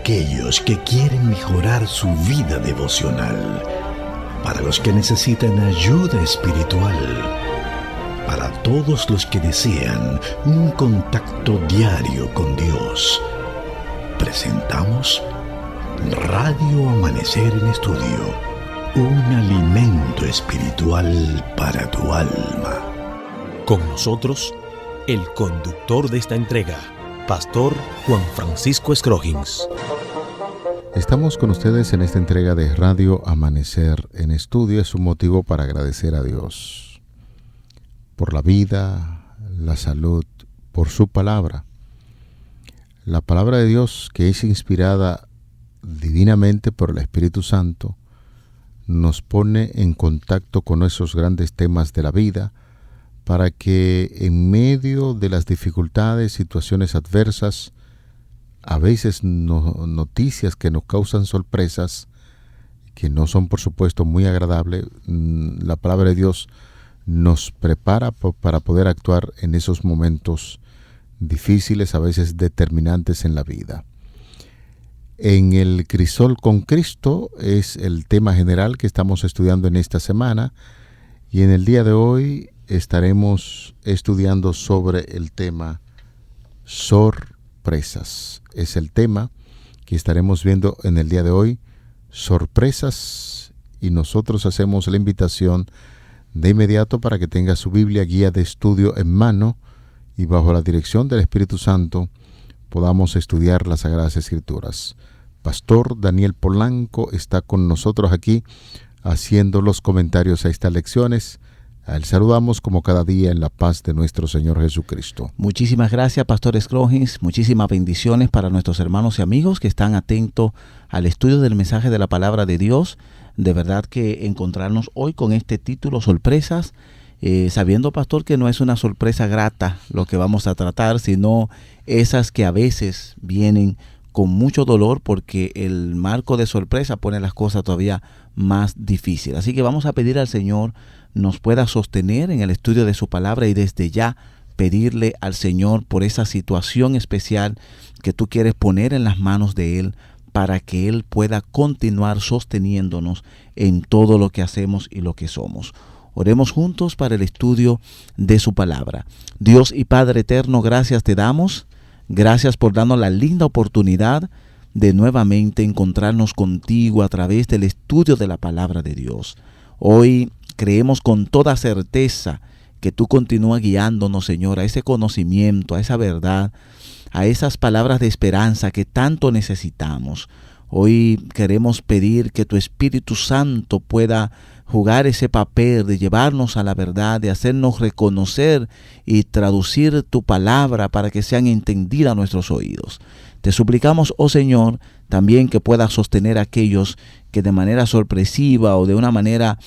aquellos que quieren mejorar su vida devocional, para los que necesitan ayuda espiritual, para todos los que desean un contacto diario con Dios. Presentamos Radio Amanecer en Estudio, un alimento espiritual para tu alma. Con nosotros, el conductor de esta entrega, Pastor Juan Francisco Scroggins. Estamos con ustedes en esta entrega de Radio Amanecer en Estudio. Es un motivo para agradecer a Dios por la vida, la salud, por su palabra. La palabra de Dios, que es inspirada divinamente por el Espíritu Santo, nos pone en contacto con esos grandes temas de la vida, para que en medio de las dificultades, situaciones adversas, a veces noticias que nos causan sorpresas, que no son por supuesto muy agradables, la palabra de Dios nos prepara para poder actuar en esos momentos difíciles, a veces determinantes en la vida. En el Crisol con Cristo es el tema general que estamos estudiando en esta semana, y en el día de hoy estaremos estudiando sobre el tema sorpresas. Es el tema que estaremos viendo en el día de hoy, sorpresas, y nosotros hacemos la invitación de inmediato para que tenga su Biblia, guía de estudio en mano, y bajo la dirección del Espíritu Santo podamos estudiar las Sagradas Escrituras. Pastor Daniel Polanco está con nosotros aquí haciendo los comentarios a estas lecciones. A él saludamos como cada día en la paz de nuestro Señor Jesucristo. Muchísimas gracias, Pastor Scroggins. Muchísimas bendiciones para nuestros hermanos y amigos que están atentos al estudio del mensaje de la palabra de Dios. De verdad que encontrarnos hoy con este título, sorpresas, sabiendo, Pastor, que no es una sorpresa grata lo que vamos a tratar, sino esas que a veces vienen con mucho dolor, porque el marco de sorpresa pone las cosas todavía más difíciles. Así que vamos a pedir al Señor nos pueda sostener en el estudio de su palabra, y desde ya pedirle al Señor por esa situación especial que tú quieres poner en las manos de Él, para que Él pueda continuar sosteniéndonos en todo lo que hacemos y lo que somos. Oremos juntos para el estudio de su palabra. Dios y Padre eterno, gracias te damos. Gracias por darnos la linda oportunidad de nuevamente encontrarnos contigo a través del estudio de la palabra de Dios. Hoy creemos con toda certeza que tú continúas guiándonos, Señor, a ese conocimiento, a esa verdad, a esas palabras de esperanza que tanto necesitamos. Hoy queremos pedir que tu Espíritu Santo pueda jugar ese papel de llevarnos a la verdad, de hacernos reconocer y traducir tu palabra para que sean entendidas nuestros oídos. Te suplicamos, oh Señor, también que puedas sostener a aquellos que de manera sorpresiva o de una manera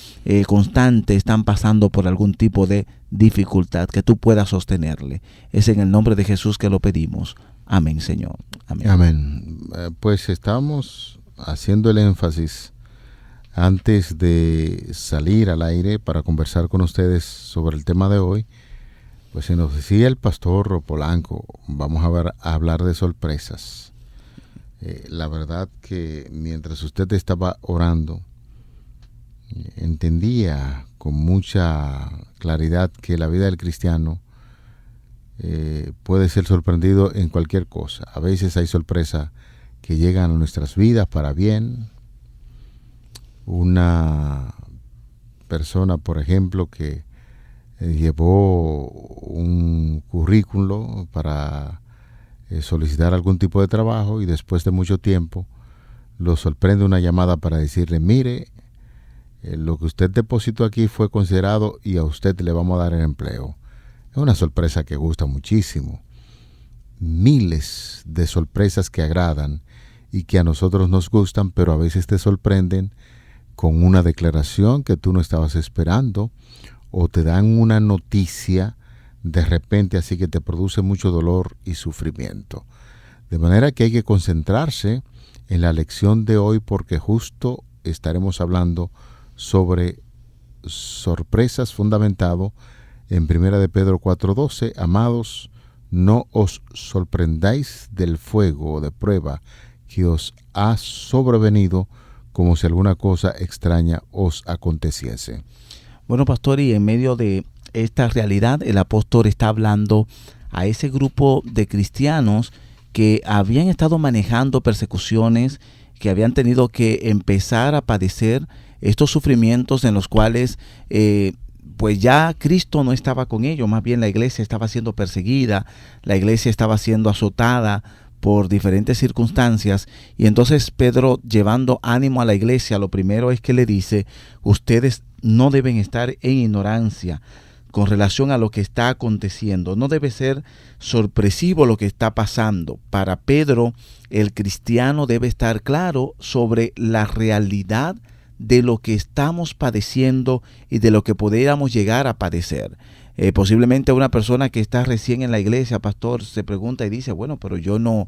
constante están pasando por algún tipo de dificultad, que tú puedas sostenerle. Es en el nombre de Jesús que lo pedimos. Amén, Señor. Amén. Amén. Pues estamos haciendo el énfasis antes de salir al aire para conversar con ustedes sobre el tema de hoy. Pues se nos decía el pastor Polanco, vamos a hablar de sorpresas. La verdad que mientras usted estaba orando, entendía con mucha claridad que la vida del cristiano puede ser sorprendido en cualquier cosa. A veces hay sorpresas que llegan a nuestras vidas para bien. Una persona, por ejemplo, que llevó un currículo para solicitar algún tipo de trabajo, y después de mucho tiempo lo sorprende una llamada para decirle: mire, lo que usted depositó aquí fue considerado y a usted le vamos a dar el empleo. Es una sorpresa que gusta muchísimo. Miles de sorpresas que agradan y que a nosotros nos gustan, pero a veces te sorprenden con una declaración que tú no estabas esperando, o te dan una noticia de repente así que te produce mucho dolor y sufrimiento. De manera que hay que concentrarse en la lección de hoy, porque justo estaremos hablando sobre sorpresas, fundamentado en 1 de Pedro 4:12. Amados, no os sorprendáis del fuego o de prueba que os ha sobrevenido como si alguna cosa extraña os aconteciese. Bueno, pastor, y en medio de esta realidad, el apóstol está hablando a ese grupo de cristianos que habían estado manejando persecuciones, que habían tenido que empezar a padecer estos sufrimientos en los cuales pues ya Cristo no estaba con ellos, más bien la iglesia estaba siendo perseguida, la iglesia estaba siendo azotada por diferentes circunstancias. Y entonces Pedro, llevando ánimo a la iglesia, lo primero es que le dice: ustedes no deben estar en ignorancia con relación a lo que está aconteciendo. No debe ser sorpresivo lo que está pasando. Para Pedro, el cristiano debe estar claro sobre la realidad de lo que estamos padeciendo y de lo que pudiéramos llegar a padecer. Posiblemente una persona que está recién en la iglesia, pastor, se pregunta y dice: bueno, pero yo no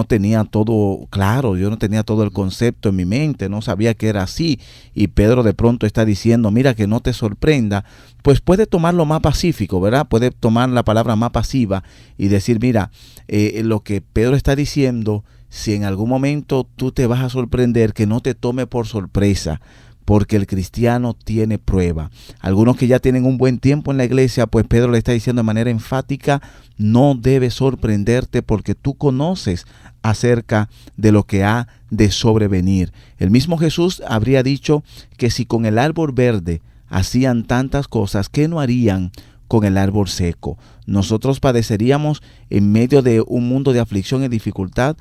tenía todo claro, yo no tenía todo el concepto en mi mente, no sabía que era así. Y Pedro de pronto está diciendo: mira, que no te sorprenda. Pues puede tomarlo más pacífico, ¿verdad? Puede tomar la palabra más pasiva y decir: mira, lo que Pedro está diciendo, si en algún momento tú te vas a sorprender, que no te tome por sorpresa, porque el cristiano tiene prueba. Algunos que ya tienen un buen tiempo en la iglesia, pues Pedro le está diciendo de manera enfática: no debes sorprenderte, porque tú conoces acerca de lo que ha de sobrevenir. El mismo Jesús habría dicho que si con el árbol verde hacían tantas cosas, ¿qué no harían con el árbol seco? Nosotros padeceríamos en medio de un mundo de aflicción y dificultad,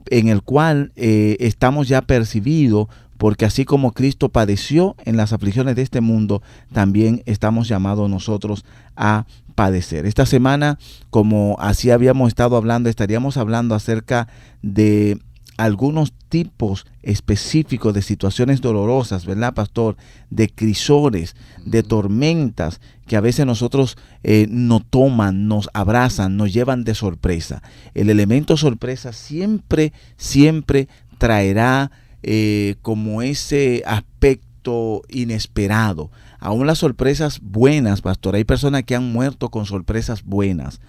en el cual estamos ya percibidos, porque así como Cristo padeció en las aflicciones de este mundo, también estamos llamados nosotros a padecer. Esta semana, como así habíamos estado hablando, estaríamos hablando acerca de algunos tipos específicos de situaciones dolorosas, ¿verdad, pastor? De crisores, de tormentas que a veces nosotros nos toman, nos abrazan, nos llevan de sorpresa. El elemento sorpresa siempre traerá como ese aspecto inesperado. Aún las sorpresas buenas, pastor, hay personas que han muerto con sorpresas buenas,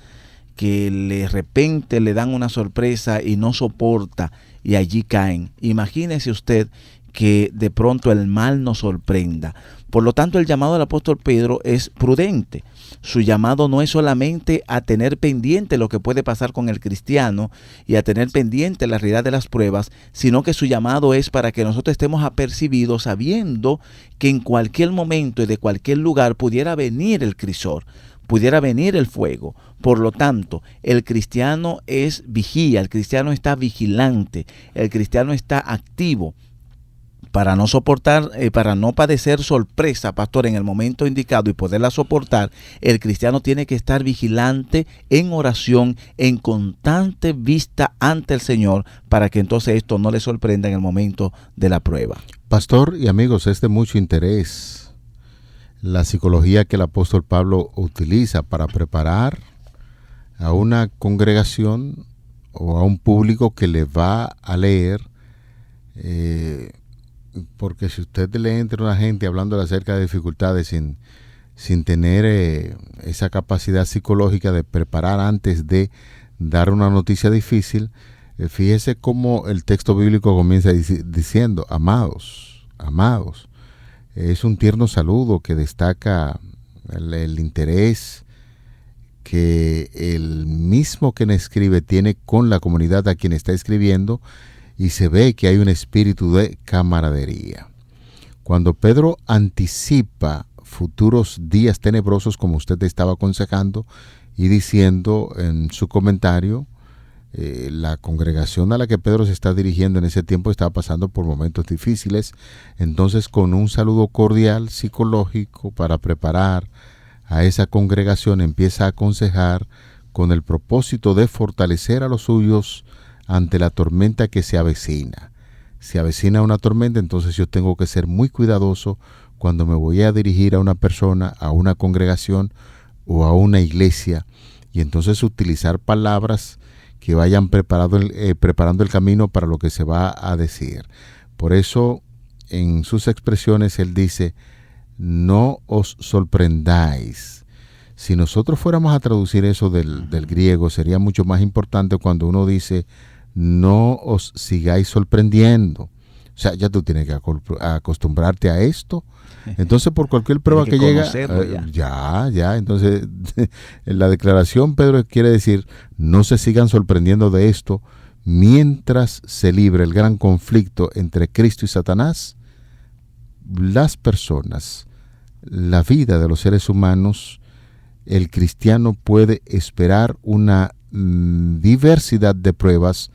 que de repente le dan una sorpresa y no soporta y allí caen. Imagínese usted que de pronto el mal nos sorprenda. Por lo tanto, el llamado del apóstol Pedro es prudente. Su llamado no es solamente a tener pendiente lo que puede pasar con el cristiano y a tener pendiente la realidad de las pruebas, sino que su llamado es para que nosotros estemos apercibidos, sabiendo que en cualquier momento y de cualquier lugar pudiera venir el crisor, pudiera venir el fuego. Por lo tanto, el cristiano es vigía, el cristiano está vigilante, el cristiano está activo. Para no soportar, para no padecer sorpresa, pastor, en el momento indicado y poderla soportar, el cristiano tiene que estar vigilante, en oración, en constante vista ante el Señor, para que entonces esto no le sorprenda en el momento de la prueba. Pastor y amigos, es de mucho interés la psicología que el apóstol Pablo utiliza para preparar a una congregación o a un público que le va a leer, porque si usted le entra a una gente hablando acerca de dificultades sin tener esa capacidad psicológica de preparar antes de dar una noticia difícil, fíjese cómo el texto bíblico comienza diciendo: amados, es un tierno saludo que destaca el interés que el mismo quien escribe tiene con la comunidad a quien está escribiendo, y se ve que hay un espíritu de camaradería. Cuando Pedro anticipa futuros días tenebrosos, como usted estaba aconsejando y diciendo en su comentario, la congregación a la que Pedro se está dirigiendo en ese tiempo estaba pasando por momentos difíciles. Entonces, con un saludo cordial psicológico para preparar a esa congregación, empieza a aconsejar con el propósito de fortalecer a los suyos ante la tormenta que se avecina. Se avecina una tormenta, entonces yo tengo que ser muy cuidadoso cuando me voy a dirigir a una persona, a una congregación o a una iglesia, y entonces utilizar palabras que vayan preparando el camino para lo que se va a decir. Por eso, en sus expresiones, él dice: no os sorprendáis. Si nosotros fuéramos a traducir eso del griego, sería mucho más importante cuando uno dice: no os sigáis sorprendiendo. O sea, ya tú tienes que acostumbrarte a esto. Entonces, por cualquier prueba que llega, ya. Entonces, en la declaración, Pedro quiere decir, no se sigan sorprendiendo de esto, mientras se libre el gran conflicto entre Cristo y Satanás. Las personas, la vida de los seres humanos, el cristiano puede esperar una diversidad de pruebas,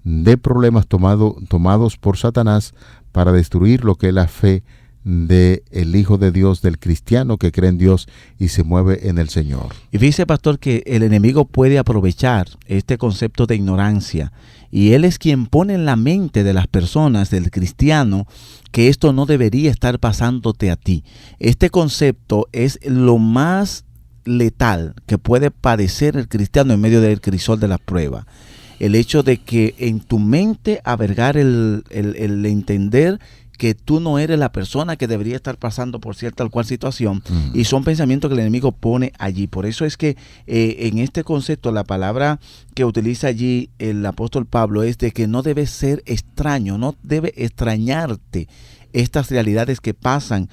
de problemas tomados por Satanás para destruir lo que es la fe del Hijo de Dios, del cristiano que cree en Dios y se mueve en el Señor. Y fíjese, pastor, que el enemigo puede aprovechar este concepto de ignorancia, y él es quien pone en la mente de las personas, del cristiano, que esto no debería estar pasándote a ti. Este concepto es lo más letal que puede padecer el cristiano en medio del crisol de la prueba. El hecho de que en tu mente albergar el entender que tú no eres la persona que debería estar pasando por cierta o cual situación, y son pensamientos que el enemigo pone allí. Por eso es que en este concepto la palabra que utiliza allí el apóstol Pablo es de que no debe ser extraño, no debe extrañarte estas realidades que pasan,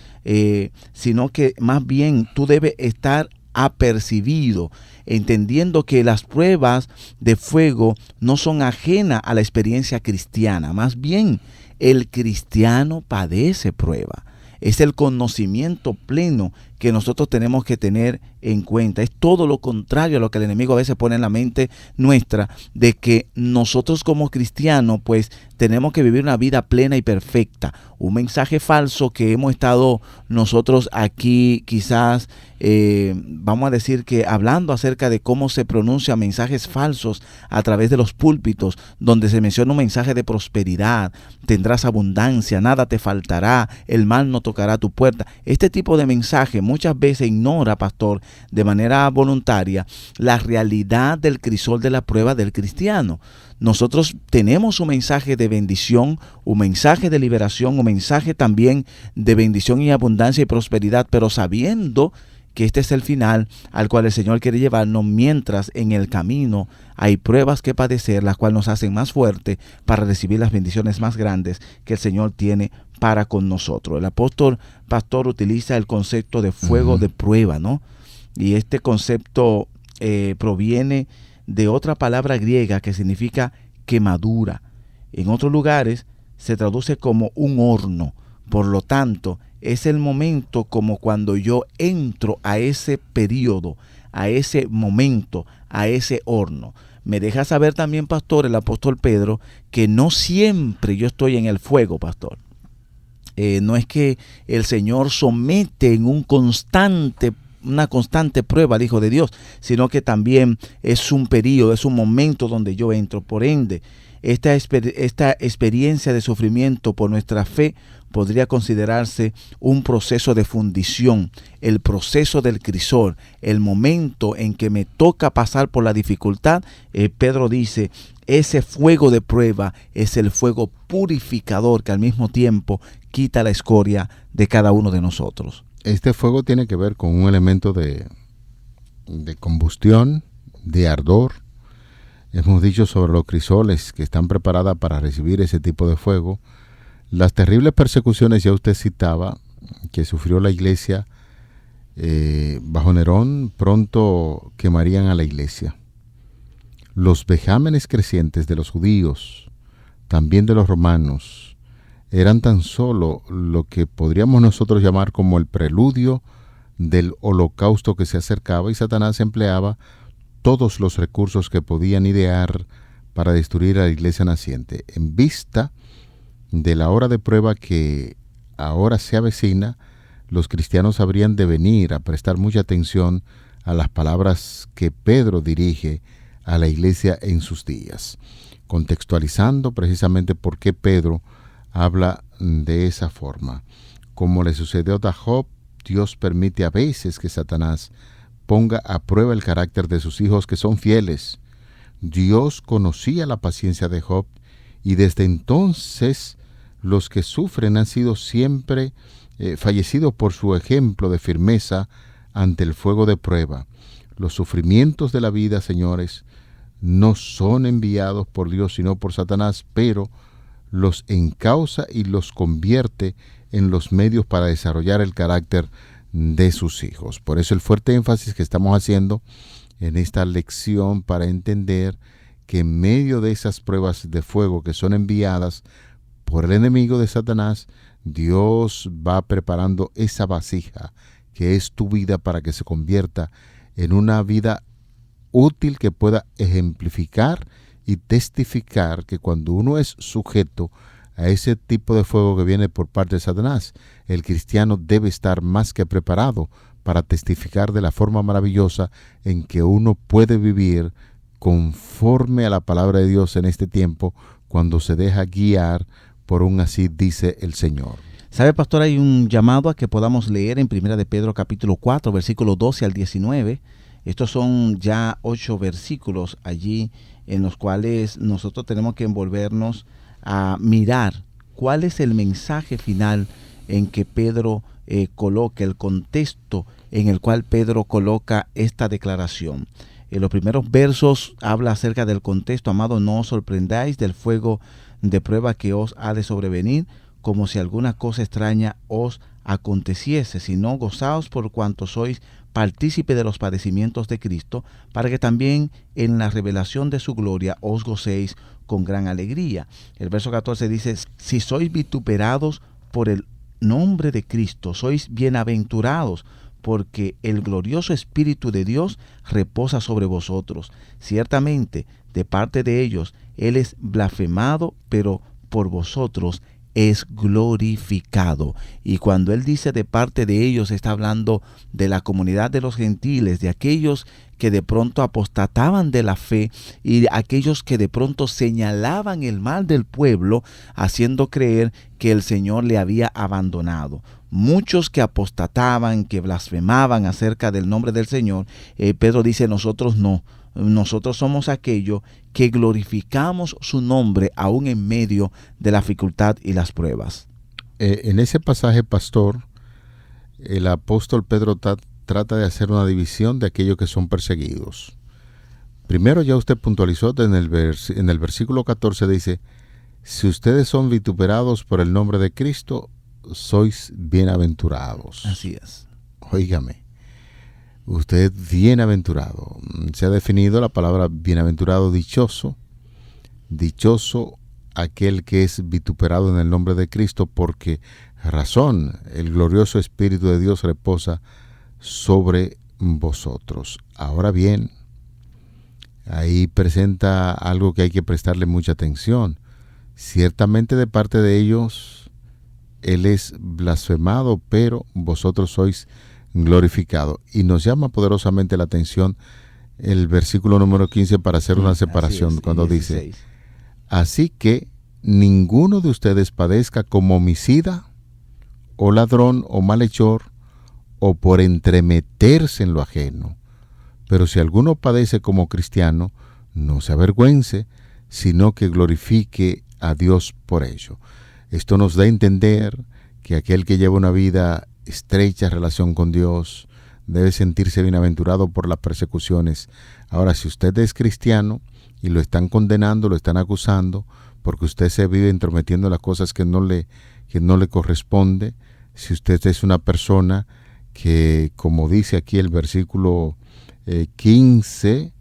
sino que más bien tú debes estar apercibido, entendiendo que las pruebas de fuego no son ajenas a la experiencia cristiana. Más bien, el cristiano padece prueba. Es el conocimiento pleno que nosotros tenemos que tener en cuenta. Es todo lo contrario a lo que el enemigo a veces pone en la mente nuestra, de que nosotros como cristianos pues tenemos que vivir una vida plena y perfecta. Un mensaje falso que hemos estado nosotros aquí quizás, vamos a decir que hablando acerca de cómo se pronuncian mensajes falsos a través de los púlpitos, donde se menciona un mensaje de prosperidad, tendrás abundancia, nada te faltará, el mal no tocará tu puerta. Este tipo de mensaje muchas veces ignora, pastor, de manera voluntaria, la realidad del crisol de la prueba del cristiano. Nosotros tenemos un mensaje de bendición, un mensaje de liberación, un mensaje también de bendición y abundancia y prosperidad, pero sabiendo que este es el final al cual el Señor quiere llevarnos, mientras en el camino hay pruebas que padecer, las cuales nos hacen más fuertes para recibir las bendiciones más grandes que el Señor tiene para con nosotros. El apóstol pastor utiliza el concepto de fuego de prueba, ¿no? Y este concepto proviene de otra palabra griega que significa quemadura. En otros lugares se traduce como un horno. Por lo tanto, es el momento como cuando yo entro a ese periodo, a ese momento, a ese horno. Me deja saber también, pastor, el apóstol Pedro, que no siempre yo estoy en el fuego, pastor. No es que el Señor somete en una constante prueba al Hijo de Dios, sino que también es un periodo, es un momento donde yo entro. Por ende, esta experiencia de sufrimiento por nuestra fe podría considerarse un proceso de fundición, el proceso del crisol, el momento en que me toca pasar por la dificultad. Pedro dice, ese fuego de prueba es el fuego purificador que al mismo tiempo quita la escoria de cada uno de nosotros. Este fuego tiene que ver con un elemento de combustión, de ardor. Hemos dicho sobre los crisoles que están preparadas para recibir ese tipo de fuego. Las terribles persecuciones, ya usted citaba, que sufrió la iglesia bajo Nerón, pronto quemarían a la iglesia. Los vejámenes crecientes de los judíos, también de los romanos, eran tan solo lo que podríamos nosotros llamar como el preludio del holocausto que se acercaba, y Satanás empleaba todos los recursos que podían idear para destruir a la iglesia naciente. En vista de la hora de prueba que ahora se avecina, los cristianos habrían de venir a prestar mucha atención a las palabras que Pedro dirige a la iglesia en sus días, contextualizando precisamente por qué Pedro habla de esa forma. Como le sucedió a Job, Dios permite a veces que Satanás ponga a prueba el carácter de sus hijos que son fieles. Dios conocía la paciencia de Job, y desde entonces los que sufren han sido siempre fallecidos por su ejemplo de firmeza ante el fuego de prueba. Los sufrimientos de la vida, señores, no son enviados por Dios sino por Satanás, pero los encausa y los convierte en los medios para desarrollar el carácter de sus hijos. Por eso el fuerte énfasis que estamos haciendo en esta lección, para entender que en medio de esas pruebas de fuego que son enviadas por el enemigo de Satanás, Dios va preparando esa vasija que es tu vida para que se convierta en una vida útil que pueda ejemplificar y testificar que cuando uno es sujeto a ese tipo de fuego que viene por parte de Satanás, el cristiano debe estar más que preparado para testificar de la forma maravillosa en que uno puede vivir conforme a la palabra de Dios en este tiempo, cuando se deja guiar por un así dice el Señor. ¿Sabe, pastor? Hay un llamado a que podamos leer en 1 de Pedro capítulo 4, versículos 12 al 19. Estos son ya 8 versículos allí en los cuales nosotros tenemos que envolvernos a mirar cuál es el mensaje final en que Pedro coloca, el contexto en el cual Pedro coloca esta declaración. En los primeros versos habla acerca del contexto: amado, no os sorprendáis del fuego de prueba que os ha de sobrevenir, como si alguna cosa extraña os aconteciese, sino gozaos por cuanto sois partícipe de los padecimientos de Cristo, para que también en la revelación de su gloria os gocéis con gran alegría. El verso 14 dice: si sois vituperados por el nombre de Cristo, sois bienaventurados, porque el glorioso Espíritu de Dios reposa sobre vosotros. Ciertamente, de parte de ellos, Él es blasfemado, pero por vosotros es glorificado. Y cuando Él dice de parte de ellos, está hablando de la comunidad de los gentiles, de aquellos que de pronto apostataban de la fe y de aquellos que de pronto señalaban el mal del pueblo, haciendo creer que el Señor le había abandonado. Muchos que apostataban, que blasfemaban acerca del nombre del Señor, Pedro dice: nosotros no. Nosotros somos aquellos que glorificamos su nombre aún en medio de la dificultad y las pruebas. En ese pasaje, pastor, el apóstol Pedro trata de hacer una división de aquellos que son perseguidos. Primero, ya usted puntualizó en el versículo 14, dice: si ustedes son vituperados por el nombre de Cristo, sois bienaventurados. Así es. Óigame, usted es bienaventurado. Se ha definido la palabra bienaventurado: dichoso. Dichoso aquel que es vituperado en el nombre de Cristo, porque razón, el glorioso Espíritu de Dios reposa sobre vosotros. Ahora bien, ahí presenta algo que hay que prestarle mucha atención. Ciertamente de parte de ellos Él es blasfemado, pero vosotros sois glorificado. Y nos llama poderosamente la atención el versículo número 15 para hacer una separación, cuando dice: así que ninguno de ustedes padezca como homicida, o ladrón, o malhechor, o por entremeterse en lo ajeno. Pero si alguno padece como cristiano, no se avergüence, sino que glorifique a Dios por ello. Esto nos da a entender que aquel que lleva una vida estrecha relación con Dios debe sentirse bienaventurado por las persecuciones. Ahora, si usted es cristiano y lo están condenando, lo están acusando, porque usted se vive entrometiendo en las cosas que no le corresponde, si usted es una persona que, como dice aquí el versículo 15,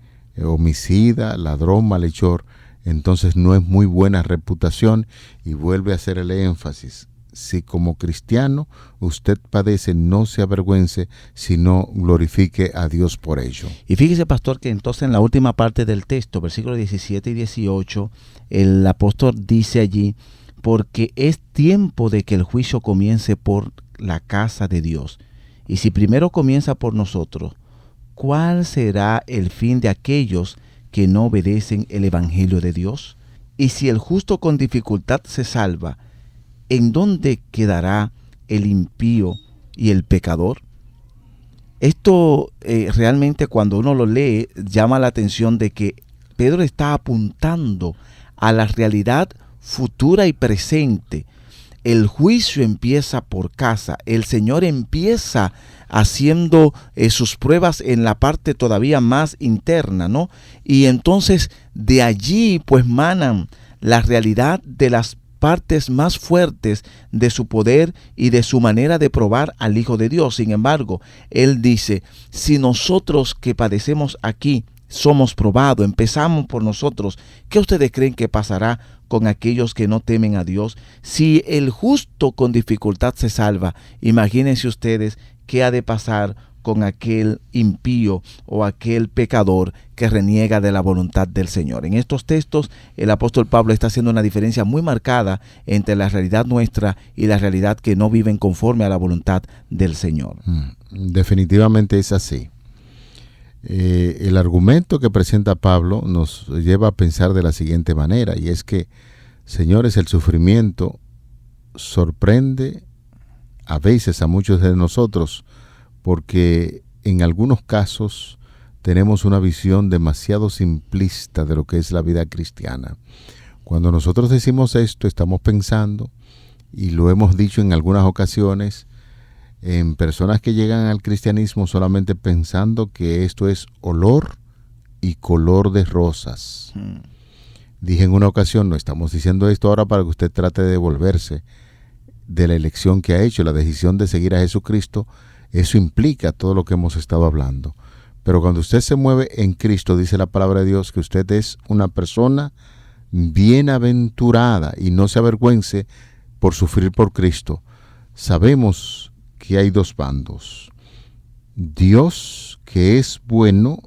homicida, ladrón, malhechor, entonces no es muy buena reputación. Y vuelve a hacer el énfasis: si como cristiano usted padece, no se avergüence, sino glorifique a Dios por ello. Y fíjese, pastor, que entonces en la última parte del texto, versículos 17 y 18, el apóstol dice allí: porque es tiempo de que el juicio comience por la casa de Dios. Y si primero comienza por nosotros, ¿cuál será el fin de aquellos que no obedecen el evangelio de Dios? Y si el justo con dificultad se salva, ¿en dónde quedará el impío y el pecador? Esto realmente, cuando uno lo lee, llama la atención de que Pedro está apuntando a la realidad futura y presente. El juicio empieza por casa. El Señor empieza haciendo sus pruebas en la parte todavía más interna, ¿no? Y entonces de allí pues manan la realidad de las partes más fuertes de su poder y de su manera de probar al Hijo de Dios. Sin embargo, él dice, si nosotros que padecemos aquí somos probados, empezamos por nosotros, ¿qué ustedes creen que pasará con aquellos que no temen a Dios? Si el justo con dificultad se salva, imagínense ustedes qué ha de pasar con aquel impío o aquel pecador que reniega de la voluntad del Señor. En estos textos, el apóstol Pablo está haciendo una diferencia muy marcada entre la realidad nuestra y la realidad que no viven conforme a la voluntad del Señor. Definitivamente es así. El argumento que presenta Pablo nos lleva a pensar de la siguiente manera, y es que, señores, el sufrimiento sorprende a veces a muchos de nosotros, porque en algunos casos tenemos una visión demasiado simplista de lo que es la vida cristiana. Cuando nosotros decimos esto, estamos pensando, y lo hemos dicho en algunas ocasiones, en personas que llegan al cristianismo solamente pensando que esto es olor y color de rosas. Dije en una ocasión, no estamos diciendo esto ahora para que usted trate de devolverse de la elección que ha hecho, la decisión de seguir a Jesucristo. Eso implica todo lo que hemos estado hablando. Pero cuando usted se mueve en Cristo, dice la palabra de Dios que usted es una persona bienaventurada y no se avergüence por sufrir por Cristo. Sabemos que hay dos bandos. Dios, que es bueno,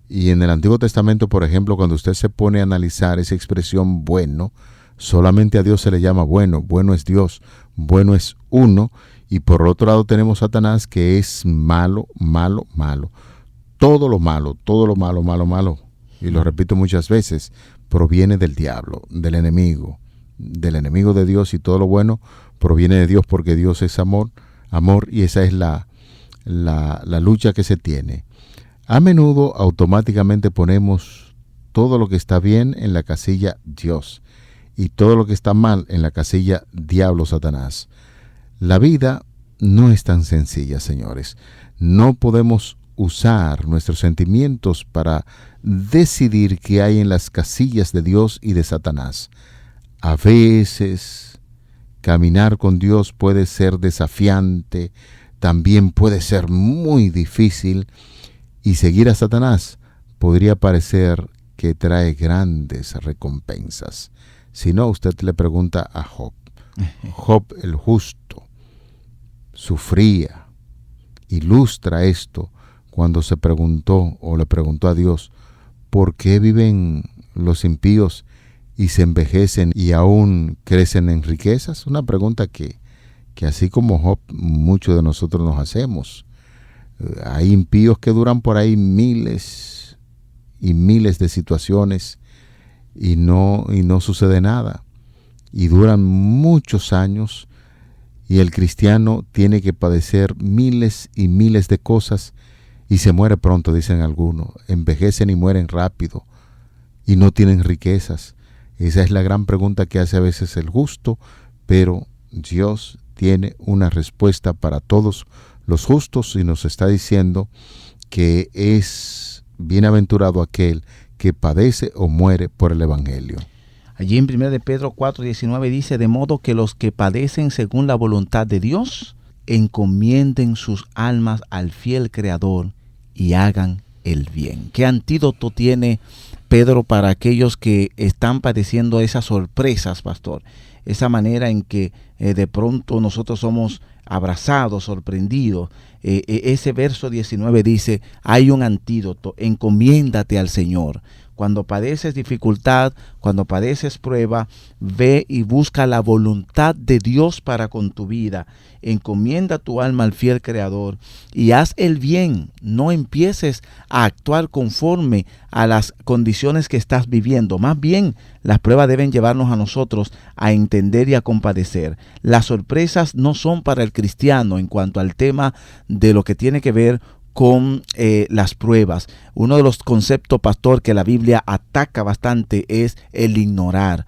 y en el Antiguo Testamento, por ejemplo, cuando usted se pone a analizar esa expresión bueno, solamente a Dios se le llama bueno. Bueno es Dios, bueno es uno. Y por otro lado tenemos Satanás, que es malo, malo, malo. Todo lo malo, malo, malo, y lo repito muchas veces, proviene del diablo, del enemigo de Dios, y todo lo bueno proviene de Dios, porque Dios es amor, y esa es la lucha que se tiene. A menudo automáticamente ponemos todo lo que está bien en la casilla Dios y todo lo que está mal en la casilla diablo, Satanás. La vida no es tan sencilla, señores. No podemos usar nuestros sentimientos para decidir qué hay en las casillas de Dios y de Satanás. A veces, caminar con Dios puede ser desafiante, también puede ser muy difícil, y seguir a Satanás podría parecer que trae grandes recompensas. Si no, usted le pregunta a Job. Job el justo sufría. Ilustra esto cuando se preguntó o le preguntó a Dios, ¿por qué viven los impíos y se envejecen y aún crecen en riquezas? Una pregunta que así como Job, muchos de nosotros nos hacemos. Hay impíos que duran por ahí miles y miles de situaciones y no sucede nada. Y duran muchos años, y el cristiano tiene que padecer miles y miles de cosas y se muere pronto, dicen algunos. Envejecen y mueren rápido y no tienen riquezas. Esa es la gran pregunta que hace a veces el justo, pero Dios tiene una respuesta para todos los justos y nos está diciendo que es bienaventurado aquel que padece o muere por el Evangelio. Allí en 1 de Pedro 4:19 dice, de modo que los que padecen según la voluntad de Dios, encomienden sus almas al fiel Creador y hagan el bien. ¿Qué antídoto tiene Pedro para aquellos que están padeciendo esas sorpresas, pastor? Esa manera en que de pronto nosotros somos abrazados, sorprendidos. Ese verso 19 dice, hay un antídoto, encomiéndate al Señor. Cuando padeces dificultad, cuando padeces prueba, ve y busca la voluntad de Dios para con tu vida. Encomienda tu alma al fiel Creador y haz el bien. No empieces a actuar conforme a las condiciones que estás viviendo. Más bien, las pruebas deben llevarnos a nosotros a entender y a compadecer. Las sorpresas no son para el cristiano en cuanto al tema de lo que tiene que ver con las pruebas. Uno de los conceptos, pastor, que la Biblia ataca bastante es el ignorar.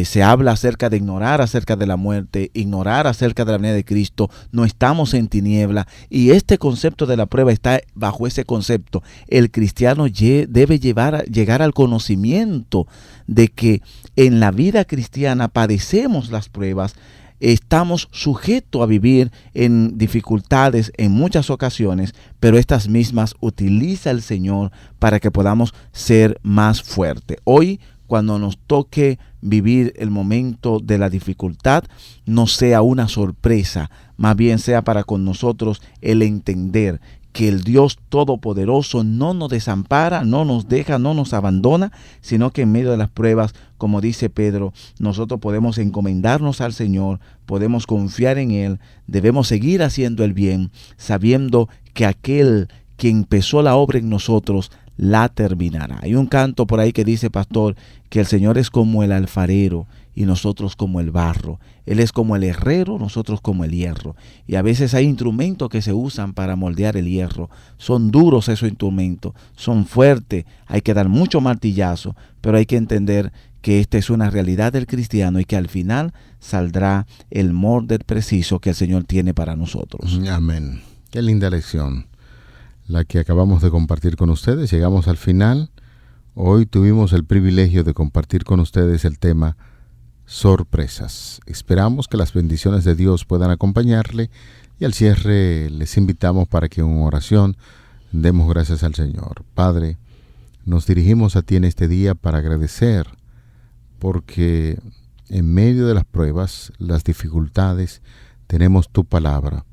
se habla acerca de ignorar acerca de la muerte, ignorar acerca de la venida de Cristo. No estamos en tiniebla, y este concepto de la prueba está bajo ese concepto. El cristiano debe llegar al conocimiento de que en la vida cristiana padecemos las pruebas. Estamos sujetos a vivir en dificultades en muchas ocasiones, pero estas mismas utiliza el Señor para que podamos ser más fuertes. Hoy, cuando nos toque vivir el momento de la dificultad, no sea una sorpresa, más bien sea para con nosotros el entender que el Dios Todopoderoso no nos desampara, no nos deja, no nos abandona, sino que en medio de las pruebas, como dice Pedro, nosotros podemos encomendarnos al Señor, podemos confiar en Él, debemos seguir haciendo el bien, sabiendo que aquel que empezó la obra en nosotros la terminará. Hay un canto por ahí que dice, pastor, que el Señor es como el alfarero y nosotros como el barro. Él es como el herrero, nosotros como el hierro. Y a veces hay instrumentos que se usan para moldear el hierro. Son duros esos instrumentos, son fuertes, hay que dar mucho martillazo, pero hay que entender que esta es una realidad del cristiano y que al final saldrá el molde preciso que el Señor tiene para nosotros. Amén. Qué linda lección la que acabamos de compartir con ustedes. Llegamos al final. Hoy tuvimos el privilegio de compartir con ustedes el tema sorpresas. Esperamos que las bendiciones de Dios puedan acompañarle, y al cierre les invitamos para que en oración demos gracias al Señor. Padre, nos dirigimos a ti en este día para agradecer, porque en medio de las pruebas, las dificultades, tenemos tu palabra.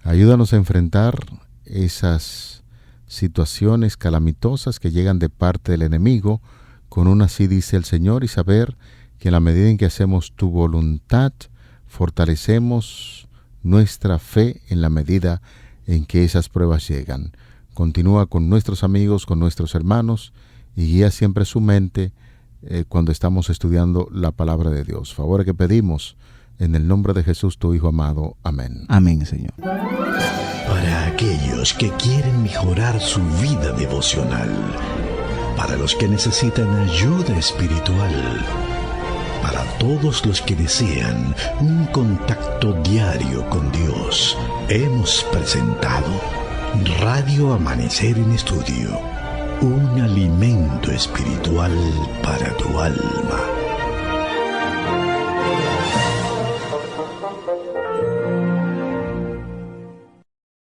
Ayúdanos a enfrentar esas situaciones calamitosas que llegan de parte del enemigo con un así dice el Señor, y saber que en la medida en que hacemos tu voluntad, fortalecemos nuestra fe en la medida en que esas pruebas llegan. Continúa con nuestros amigos, con nuestros hermanos, y guía siempre su mente cuando estamos estudiando la palabra de Dios. Favor que pedimos en el nombre de Jesús, tu Hijo amado. Amén. Amén, Señor. Para aquellos que quieren mejorar su vida devocional, para los que necesitan ayuda espiritual, para todos los que desean un contacto diario con Dios, hemos presentado Radio Amanecer en Estudio, un alimento espiritual para tu alma.